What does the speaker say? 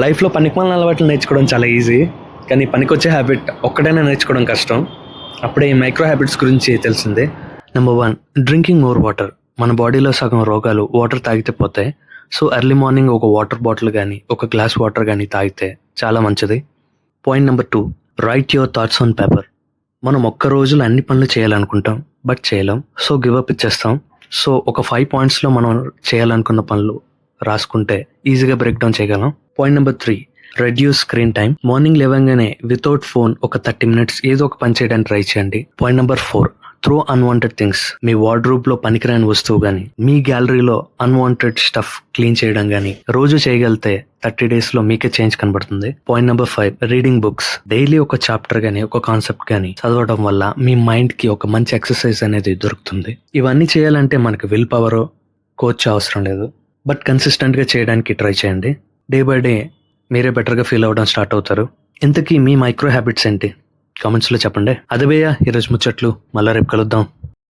లైఫ్లో పనికిమాలిన అలవాట్లు నేర్చుకోవడం చాలా ఈజీ, కానీ పనికొచ్చే హ్యాబిట్ ఒక్కడైనా నేర్చుకోవడం కష్టం. అప్పుడే ఈ మైక్రో హ్యాబిట్స్ గురించి తెలిసిందే. Number 1, drinking more water. మన బాడీలో సగం రోగాలు వాటర్ తాగితే పోతాయి. సో ఎర్లీ మార్నింగ్ ఒక వాటర్ బాటిల్ కానీ ఒక గ్లాస్ వాటర్ కానీ తాగితే చాలా మంచిది. Point number 2, right your thoughts on paper. మనం ఒక్క రోజులో అన్ని పనులు చేయాలనుకుంటాం, బట్ చేయలేం. సో గివప్ ఇచ్చేస్తాం. సో ఒక 5 పాయింట్స్లో మనం చేయాలనుకున్న పనులు రాసుకుంటే ఈజీగా బ్రేక్ డౌన్ చేయగలం. Point number 3, reduce screen time. Morning లేవగానే వితౌట్ ఫోన్ ఒక 30 minutes ఏదో ఒక పని చేయడానికి ట్రై చేయండి. Point number 4, throw unwanted things. మీ వార్డ్రోబ్ లో పనికిరాని వస్తువు కానీ మీ గ్యాలరీలో అన్వాంటెడ్ స్టఫ్ క్లీన్ చేయడం కానీ రోజు చేయగలిగితే 30 days లో మీకే చేంజ్ కనబడుతుంది. Point number 5, reading books. Daily ఒక చాప్టర్ కానీ ఒక కాన్సెప్ట్ కానీ చదవడం వల్ల మీ మైండ్ కి ఒక మంచి ఎక్సర్సైజ్ అనేది దొరుకుతుంది. ఇవన్నీ చేయాలంటే మనకు విల్ పవర్, కోచ్ అవసరం లేదు, బట్ కన్సిస్టెంట్గా చేయడానికి ట్రై చేయండి. డే బై డే మీరే బెటర్గా ఫీల్ అవ్వడం స్టార్ట్ అవుతారు. ఇంతకీ మీ మైక్రో హ్యాబిట్స్ ఏంటి? కామెంట్స్లో చెప్పండి. అదే భయ్యా ఈరోజు ముచ్చట్లు. మళ్ళీ రేపు కలుద్దాం.